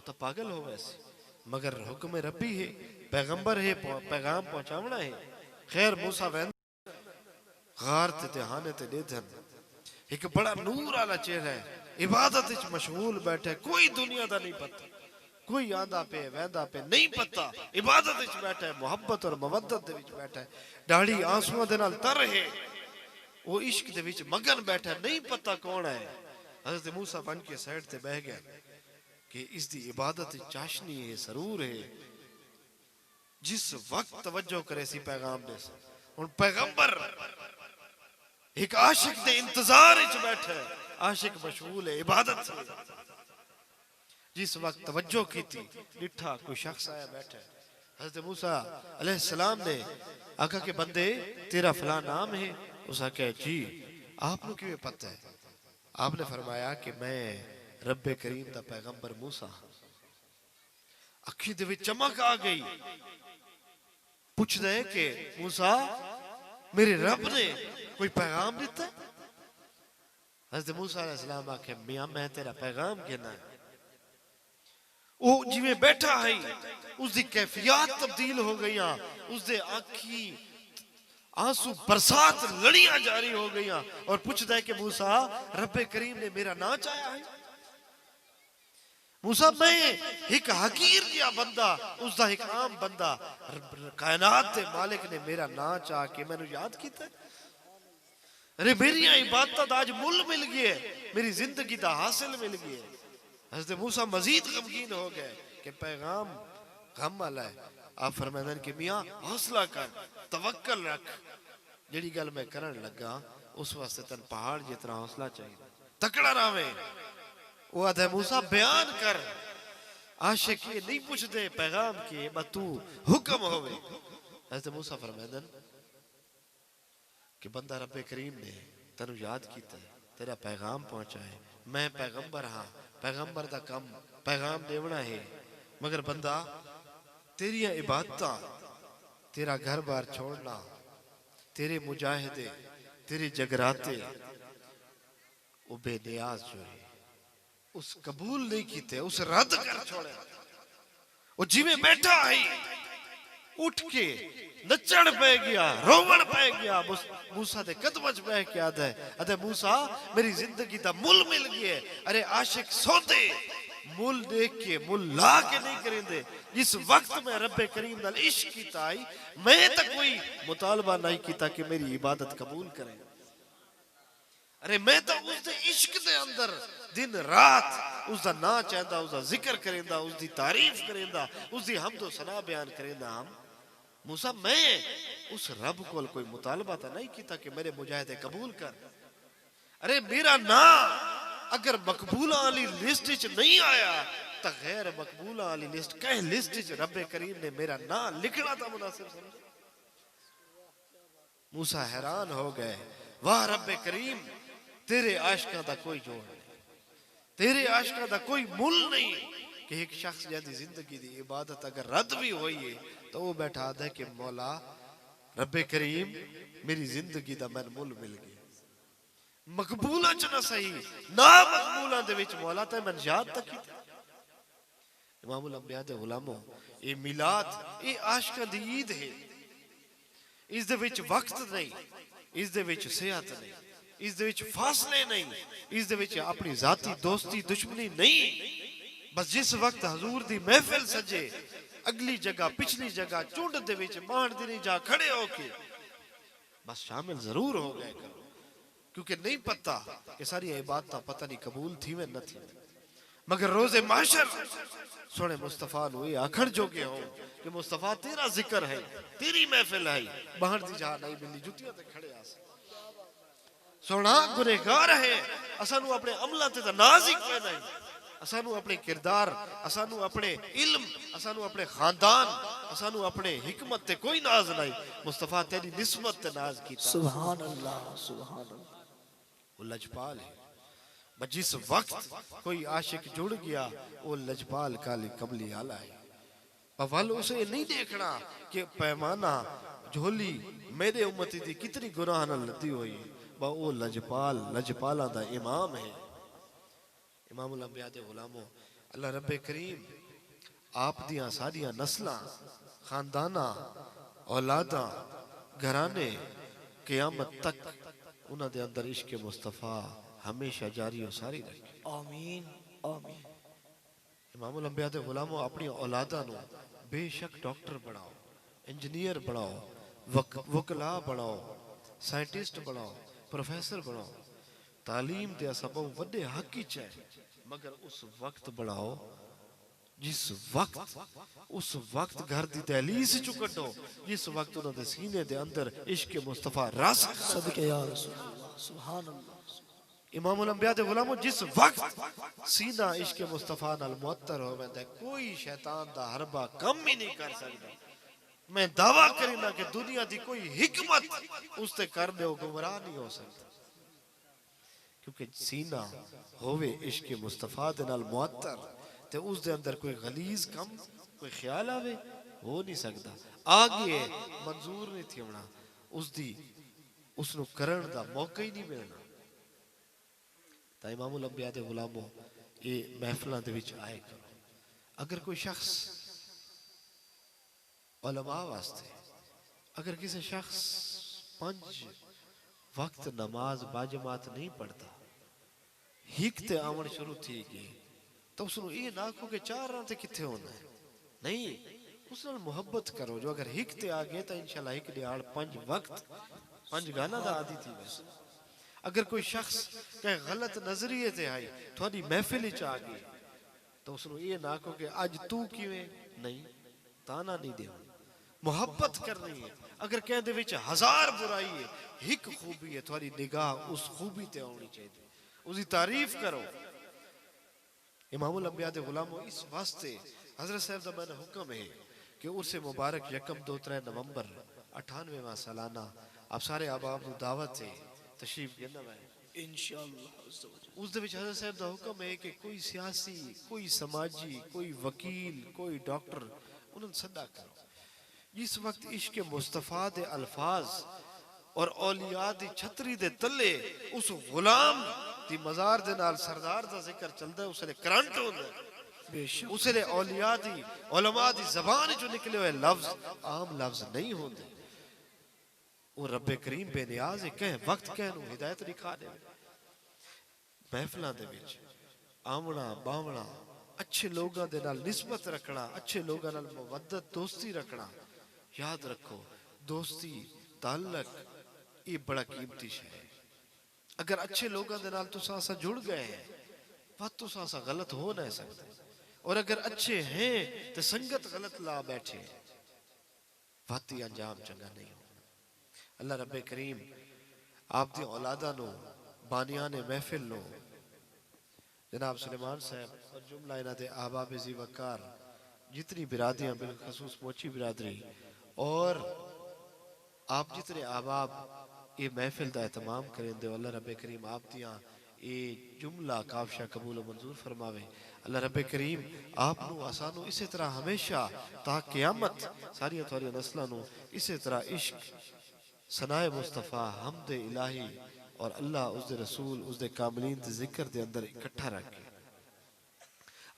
तो पागल हो वैसे। मगर हुक्म रब्बी है, पैगंबर है, पैगाम पहुंचावना है। खैर मूसा वैन गार ते दहाने ते देधन एक बड़ा नूर वाला चेहरा है, इबादत विच मशगूल बैठा, कोई दुनिया दा नहीं पता, कोई आंदा पे वैंदा पे नहीं पता, इबादत विच बैठा है, मोहब्बत और मवद्दत दे विच बैठा है, दाढ़ी आंसुओं दे नाल तर है, वो इश्क दे विच मगन बैठा, नहीं पता कौन है। हज़रत मूसा बन के साइड ते बह गया कि इसकी इबादत चाशनी है, सरूर है। जिस वक्त तवज्जो करे सी पैगाम दे हुण पैगंबर एक आशिक दे इंतजार विच बैठा है, आशिक मशगूल है इबादत से। जिस वक्त तवज्जो की थी डिठा कोई शख्स आया बैठा है। हज़रत मूसा अलैहिस्सलाम ने आका के बंदे तेरा फला नाम है? उसा कहे जी, आपको क्यों पता है? आपने फरमाया कि मैं रब्बे करीम दा पैगंबर मूसा। अखी दे विच चमक आ गई, पूछ दे कि मूसा मेरे रब ने कोई पैगाम दिता? हज़रत मूसा अलैहिस्सलाम आखे मियां मैं तेरा पैगाम कहना है। वो जिवें बैठा है उसकी कैफियत तब्दील हो गई, उसके आखी आंसू बरसात लड़ियां जारी हो गई और पूछता है कि मूसा रब्बे करीम ने मेरा ना चाहा है? मूसा मैं एक हकीर जिहा बंदा, उसका एक आम बंदा, कायनात के मालिक ने मेरा ना चाह के मैनू याद किया। अरे मेरी इबादत आज मुल मिल गई है, मेरी जिंदगी का हासिल मिल गई है। हज़रत मूसा मजीद गमगीन हो गए कि पैगाम गम वाला है। आप फरमाते कि मियां हौसला कर, तवक्कल रख, जेड़ी गल मैं करन लगा उस वास्ते तन पहाड़ जितना हौसला चाहिए, तकड़ा रहे। वो आधा मूसा बयान कर, आशिक ये नहीं पूछते पैगाम के, बस तू हुक्म होवे। हज़रत मूसा फरमाते कि बंदा रब्बे करीम ने तेनू याद किया, तेरा पैगाम पहुंचाए, मैं पैगंबर हाँ, पैगंबर दा कम पैगाम देवना है। मगर बंदा तेरिया इबादतां, तेरा घर बार छोड़ना, तेरे मुजाहिदे, तेरे जगराते वो बेनियाज जो है उस कबूल नहीं किते, उस रद्द कर छोड़े। वो जिवें बैठा है उठ के नचण पे गया, रोवण पे गया, मूसा दे कदम च बह के आदा है अदे मूसा मेरी जिंदगी दा मुल मिल गया। अरे आशिक सौदे मुल देख के मुल ला के नहीं करेंदे। जिस वक्त में रब्बे करीम नाल इश्क कीता आई, मैं तो कोई मुतालबा नहीं कीता कि मेरी इबादत कबूल करें। अरे मैं तो उसके इश्क दे अंदर दिन रात उसका ना चाहता, उसका जिक्र करेंदा, उसकी तारीफ करेंदा, उसकी हमदो सना बयान करेंदा। हम मूसा मैं उस रब को कोई मुतालबा तो नहीं कीता कि मेरे मुजाहिदे कबूल कर। अरे मेरा ना अगर मकबूला वाली लिस्ट च नहीं आया तो गैर मकबूला वाली लिस्ट कह लिस्ट च रब्बे करीम ने मेरा ना लिखना था मुनासिब समझे। मूसा हैरान हो गए, वाह रब्बे करीम तेरे आशिका दा कोई जोड़ नहीं, तेरे आशिका दा कोई मुल नहीं कि एक शख्स जैसी जिंदगी दी इबादत अगर रद्द भी हुई है तो वो बैठा दे कि मौला रब्बे करीम मेरी जिंदगी दा मैन मुल मिल गया। मकबूला च ना सही ना मकबूला दे विच मौला ते मैं याद तक की। इमामुल अंबिया दे गुलामों, ये मिलाद ये आशिका दी ईद है। इस दे विच वक्त नहीं, इस दे विच सेहत नहीं, इस दे विच फासले नहीं, इस दे विच अपनी जाती दोस्ती दुश्मनी नहीं। बस जिस वक्त हजूर दी महफिल सजे अगली जगह पिछली जगह चुंड दे विच बाण दी नहीं जा खड़े होके बस शामिल जरूर हो गए करो, क्योंकि नहीं पता कि सारी इबादत पता नहीं कबूल थी वे न थी। मगर रोजे माशर सोने मुस्तफा नु ये आखड़ जोगे हो कि मुस्तफा तेरा जिक्र है, तेरी महफिल है, बाहर दी जा नहीं मिली जुतियां ते खड़े आस सोना गुनहगार है। असानू अपने अमलां ते नाज ही कोई नहीं, असानू अपने किरदार, असानू अपने इल्म, असानू अपने खानदान, असानू अपने हिकमत ते कोई नाज नहीं। मुस्तफा तेरी निस्बत ते नाज कीता। सुभान अल्लाह, सुभान अल्लाह। वो लजपाल है। जिस वक्त कोई आशिक जुड़ गया वो लजपाल काली कमली आला है। अवल उसे नहीं देखना कि पैमाना झोली मेरे उम्मती दी कितनी गुनाह नाल लदी हुई है। वो लजपाल लजपाला दा इमाम है। इमामुल अंबिया दे गुलामों, अल्लाह रब्बे करीम आप दियां सारियां नस्लां खानदाना औलादा घराने क़यामत तक उन्हां दे अंदर इश्क मुस्तफा हमेशा जारी और सारी रखे। आमीन आमीन। इमामुल अंबिया दे गुलामों, अपनी औलादा नु बेशक डॉक्टर बनाओ, इंजीनियर बनाओ, वकला बनाओ, साइंटिस्ट बनाओ, प्रोफेसर बनाओ, तालीम दे सब वड्डे हक ही है। मगर उस वक्त बनाओ जिस वक्त उस वक्त घर दी दहलीज चु कड्डो जिस वक्त उन्हां दे सीने दे अंदर इश्क मुस्तफा रस सदके या रसूल अल्लाह, सुभान अल्लाह। इमामुल अंबिया दे गुलामों, जिस वक्त सीना इश्क मुस्तफा नाल मुअत्तर हो वैंदा है, कोई शैतान दा हरबा कम ही नहीं कर सकदा। मैं दावा करीना कि दुनिया दी कोई हिकमत उसते कर दे गुमराह नहीं हो सकता, क्योंकि सीना होवे इश्क मुस्तफा दे नाल मुअत्तर ते उस दे अंदर कोई गलीज कम कोई ख्याल आवे हो नहीं सकता। आगे मंजूर नहीं थी होना, उसदी उसनु करण दा मौका ही नहीं मिलना। ता इमामुल अंबिया दे गुलामों, ये महफिलां दे विच आए करो। अगर कोई शख्स उलमा वास्ते अगर किसी शख्स 5 वक्त नमाज बाजमात नहीं पढ़ता, हिक ते आवन शुरू थी गई, तो उसनु ये ना को कि 4 रात किथे होना है, नहीं उस नाल मोहब्बत करो। जो अगर हिक ते आ गए तो इंशाल्लाह एक दिहाड़ 5 वक्त 5 गाना दा आदि थी वैसे। अगर कोई शख्स कहीं गलत नजरिए से आई थोड़ी महफिल च आ गई तो उसनु ये ना को कि आज तू किवें, नहीं ताना नहीं दे, मोहब्बत करनी है। अगर कह दे विच 1000 बुराई है, एक खूबी है, थोड़ी निगाह उस खूबी ते आनी चाहिए, उसकी तारीफ करो। इमामुल अंबिया दे गुलामों, इस वास्ते हजरत साहब दा मैंने हुक्म है कि उर्से मुबारक 1, 2, 3 नवंबर 98वां सालाना आप सारे अहबाब नु दावत है तशरीफ लेना है इंशाअल्लाह। उस दे विच हजरत साहब दा हुक्म है कि कोई सियासी, कोई समाजी, कोई वकील, कोई डॉक्टर उन्हें सदा करो। जिस वक्त इश्क मुस्तफा दे अल्फाज और औलिया दी छतरी दे तले उस गुलाम दी मजार दे नाल सरदार दा जिक्र चलदा है, उसले करंट होंदा है, बेशक उसले औलिया दी उलमा दी ज़बान जो निकले हुए लफ्ज आम लफ्ज नहीं होंदे। वो रब्बे करीम बेनियाज है, कह वक्त कहनू हिदायत दिखा दे। महफिलां दे विच आवना बावना अच्छे लोगों दे नाल निस्बत रखना, अच्छे लोगों नाल मवद्दत दोस्ती रखना। याद रखो दोस्ती ताल्लुक ये बड़ा कीमती है। अगर अच्छे लोगों दे नाल तुसां असां जुड़ गए हैं बात तुसां असां गलत हो नहीं सकते, और अगर अच्छे हैं तो संगत गलत ला बैठे वाती अंजाम चंगा नहीं हो। अल्लाह रब्बे करीम आप दी औलादा नो बानियाने महफिल नो जनाब सुलेमान साहब और जुमला इन्हां दे अहबाब ज़ी वकार जितनी बिरादरियां बिलखसूस मोची बिरादरी और आप जितने अहबाब ये महफिल का एहतमाम करें दे अल्लाह रब्बे करीम आप दियां ये जुमला काफशा कबूल और मंजूर फरमावे। अल्लाह रब्बे करीम आप नु आसानू इसी तरह हमेशा ता क़यामत सारियां थोड़ी नस्लां नु इसी तरह इश्क सनाए मुस्तफ़ा हमद इलाही और अल्लाह उसदे रसूल उसदे कामिलीन दे जिक्र दे अंदर इकट्ठा रखे।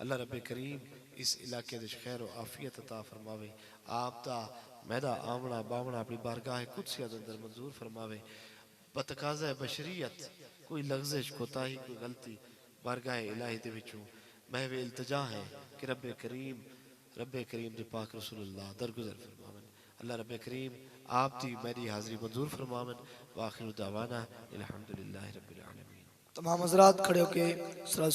अल्लाह रब्बे करीम इस इलाके दे खैर और आफियत अता फरमावे। आप दा मैदा आमना बावना अपनी बारगाह कुदसिया दे अंदर मंजूर फरमावे। बतकाज़ा बशरियत कोई लग़ज़िश कोताही कोई गलती बारगाह इलाही दे विचों महवे इल्तिजा है कि रब्बे करीम दे पाक रसूलुल्लाह दरगुजर फरमावन। अल्लाह रब्बे करीम आप दी मेरी हाज़री मंजूर फरमावन। व आखिरु दावाना अल्हम्दुलिल्लाहि रब्बिल आलमीन। तमाम हज़रात खड़े होके सलाम